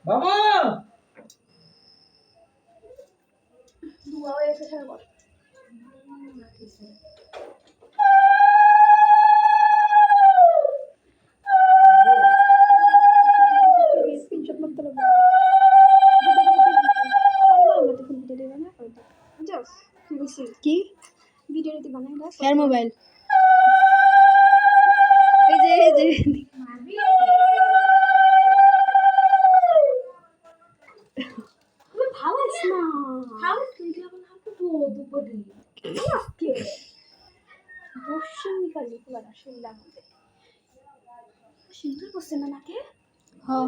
বাবা দুয়া হয়ে এসে সারা বল স্ক্রিনশট করতে লাগবে কি ভিডিও রেডি বানাই দাও এর মোবাইল এই যে ভালোস না ভালোস তুই যখন হাতে তো দুপুরে আজকে বসুন খালি পুরা শুনলা মধ্যে সুন্দর বসে না নাকে হ্যাঁ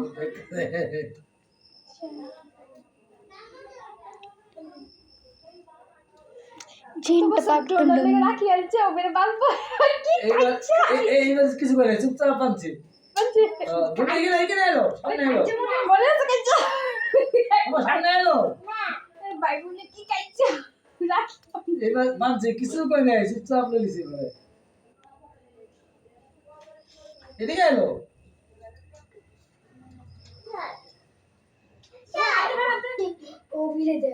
জিনটা পাট্টু লাগে রাখি আইছে ও মেরে বাল কি কাচ্চা এই কিছু করে চুপচাপ পাচ্ছি দুটো এখানে এলো সামনে এলো বলে আছে কাচ্চা আমার সামনে এলো না ভাই বলে কি কাচ্চা রাখি এবার পাচ্ছি কিছু করে নাই চুপচাপ লইছি বলে এদিকে এলো ও বিলে দে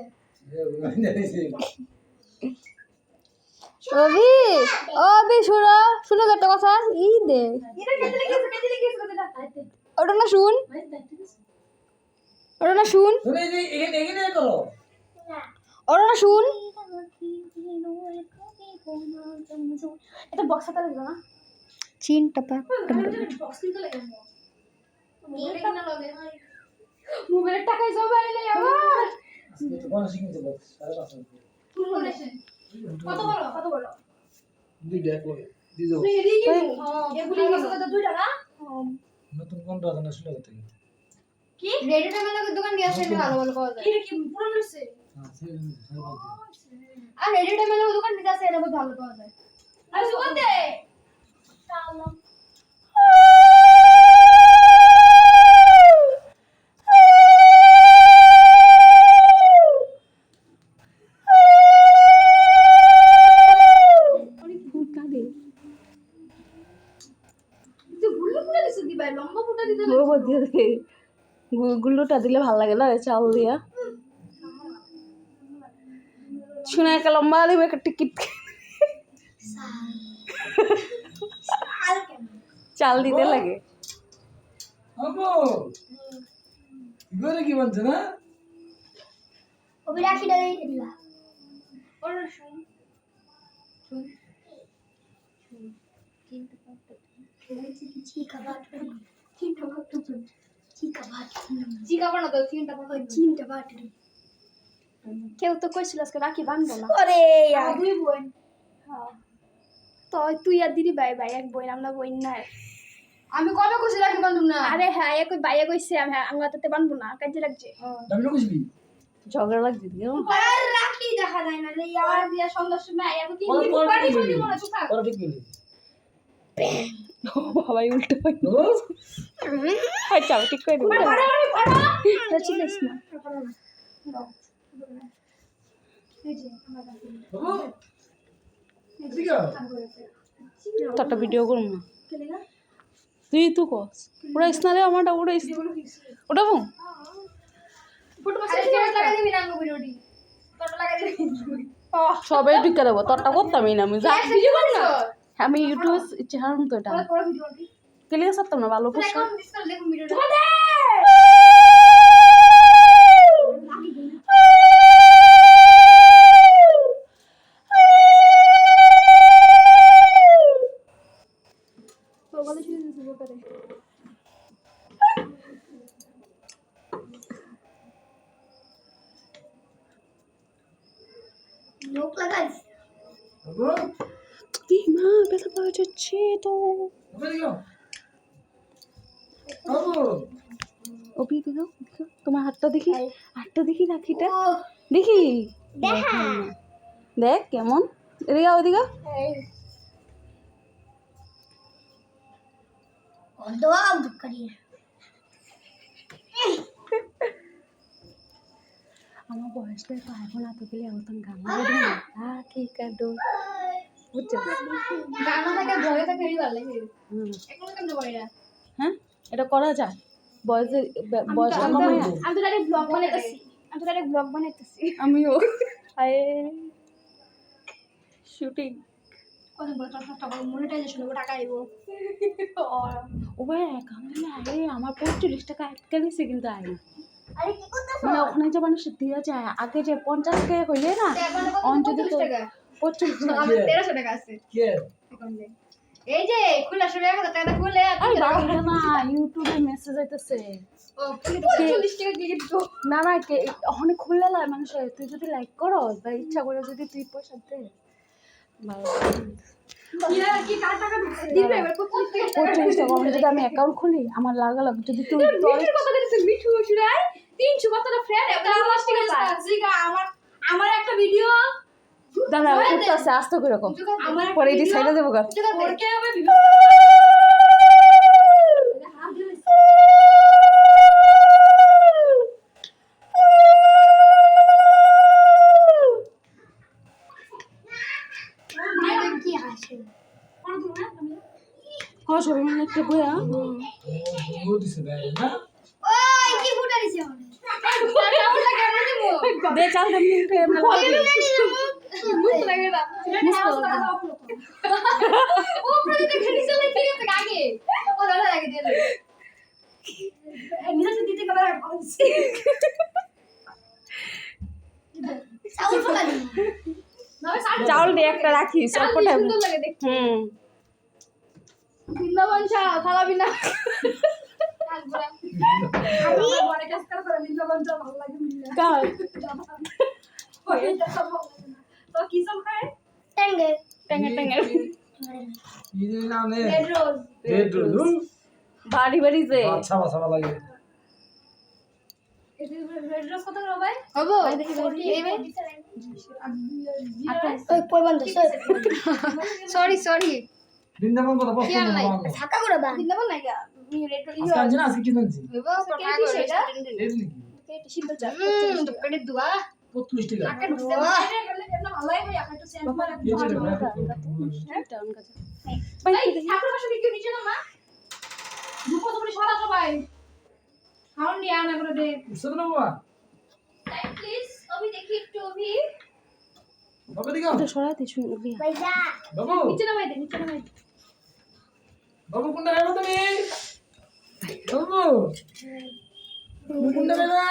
অভি শুনো একটা কথা ই দে ওটা না শুন তুমি এখানে করো ওটা না শুন এটা বক্স হাতে লাগলো না চিনটা পাট্টু মোবাইলের টাকায় জমা এলে আমার তো কোন শিখতে বল 5.5 কত বলো দুইটা করে দিও এগুলি কত 2 টাকা নতুন কোন রাখা না শুনে কথা কি রেডি টাইমের দোকান দিয়ে আসলে ভালো ভালো পাওয়া যায় কি পুরো মিলছে হ্যাঁ সেই আর রেডি টাইমের দোকান দিয়ে আসলে এটা ভালো পাওয়া যায় আর দোকান দে চালাম গুল্লুটা দিলে ভালো লাগে না চাল দিয়া শুনে একটা লম্বা দিবে একটা টিকিট চাল দিতে লাগে আম্মু গরে কি বলছ না ওবে রাখি দাও দিলা ওর শুন চিকা বানা তো চিনটা বাট কেউ তো কইছিল আজকে রাখি বানবো না আরে দুই বোন হ্যাঁ তো তুই আর দিদি ভাই ভাই এক বোন আমরা বোন না আমি কবে কইছি রাখি বানবো না আরে হ্যাঁ এক ভাইয়া কইছে আমি আমরা তাতে বানবো না কাজে লাগছে দামি কইবি ঝগড়া লাগছে দিও আর রাখি দেখা যায় না রে ইয়ার দিয়া সন্ধ্যার সময় আয়া তো কি পার্টি করবি মনে চুপ থাক পরে ঠিক বলি বাবাই উল্টো আচ্ছা ঠিক করে দিই চিলিস না বাবু এদিকে তোরটা ভিডিও করুন না তুই তো কস ওরা স্নারে আমারটা ওরা ওটা ফোন ফটো মাসে লাগাই দিবি না ভিডিওটি ফটো লাগাই দিবি সবাই ঢুকে দেবো তোরটা করতামই না আমি যা ভিডিও করছ আমি ইউটিউব ইচ্ছে হারাম তো এটা পরে ভিডিওটি কেলে সারতাম না ভালো পোস্ট এখন ডিসকাউন্ট দেখুন ভিডিওটি তো বলে শুনে দিব করে লোক লাগাইস বাবু কি মা ব্যথা পাওয়া যাচ্ছে তো ওদিকে বাবু অভি দেখো তোমার হাতটা দেখি রাখিটা দেখি দেখা দেখ কেমন এদিকে ওদিকে দোয়া করিয়ে আমার বয়সটা তো এখন এত গেলে এখন গান গাবো না ঠিক আছে বুঝছো গানা থেকে ভয়ে থাকে ভালো লাগে হুম এখন কেমন করে হ্যাঁ এটা করা যায় বয়সটা কমাই আমি তো ডাইরেক্ট ব্লগ বানাইতেছি আমিও শুটিং কত বড় টাকা মনিটাইজেশন হবে টাকা আইবো ও ভাই কামলে আরে আমার 45 টাকা আটকে দিছে কিন্তু আরে আরে কি করতেছ মানে ওখানে যে মানুষ দিয়া যায় আগে যে 50 টাকা হইলে না অঞ্চল তো 45 টাকা আমার 1300 টাকা আছে কে অ্যাকাউন্টে এই যে খুলে আসলে 1000 টাকা খুলে আরে বাবা না ইউটিউবে মেসেজ আইতাছে ও 40 টাকা দিয়ে দিতো না না কে ওখানে খুললে লাই মানুষ তুই যদি লাইক করস বা ইচ্ছা করে যদি তুই পয়সা দে কি কার টাকা দিবে এবার 45 টাকা 45 টাকা আমি যদি আমি অ্যাকাউন্ট খুলি আমার লাগালাগ যদি তুই মিঠু কত দিতে মিঠু শুরাই 300 কত ফ্রেন্ড এটা 50 টাকা জিগা আমার একটা ভিডিও দাদা করতেছে আস্তে করে রকম আমার পরে এটি সাইডে দেবো গা ওরকে হবে কি হাসে হ্যাঁ সবাই মিলে একটা বইয়া ও দিছে ভাই না ওই কি ফুটা দিছে আমারে কেমন লাগে আমরা দেবো দে চাল দে মিনিটে মুখ লাগে না ও প্রতিটা খালি চলে কি আছে আগে ও দাদা আগে দিয়ে দে নিচে দিতে ক্যামেরা বলছি চাউল ফলা দি না চাউল দে একটা রাখিস অল্প টাইম সুন্দর লাগে দেখতে হুম বৃন্দাবন চা খাওয়াবি না আমি বড় কাজ করে বৃন্দাবন চা ভালো লাগে কার তো কি সব খায় টেঙ্গে টেঙ্গে টেঙ্গে এই যে না নে রেড রোজ রেড রোজ বাড়ি বাড়ি যে আচ্ছা বাসা লাগে রেড রোজ কত করে ভাই হবো দেখি এই ভাই ওই পয়বন্ধ সরি বৃন্দাবন কথা বলছ খেয়াল না নাই ঢাকা করে বা বৃন্দাবন নাই গা রেড রোজ আজকে আনছি না আজকে কি আনছি হবো কেটি সেটা রেড নাকি কেটি সিদ্ধ চা পেটে দুয়া 35 টাকা আকে ঢুকছে ভালো ভাই আপনি তো সেন্ড করে এই যে ভাই ঠাকুর পাশে দিকে নিচে না মা দুপো তো সরা সবাই খাওন নিয়ে আনা করে দে উঠছে না বাবা সাইড প্লিজ অভি দেখি একটু অভি বাবা দিগো এটা সরাতে শুনবি ভাইয়া বাবু নিচে নামাই দে বাবু কোনটা খাইবা তুমি বাবু তুমি কোনটা খাইবা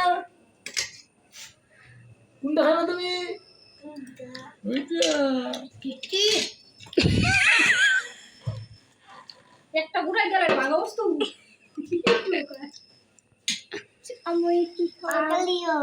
কোনটা খাইবা তুমি ওইটা কি একটা গুড়াই গেল ভাঙা বস্তু আমি কি খাওয়া লিও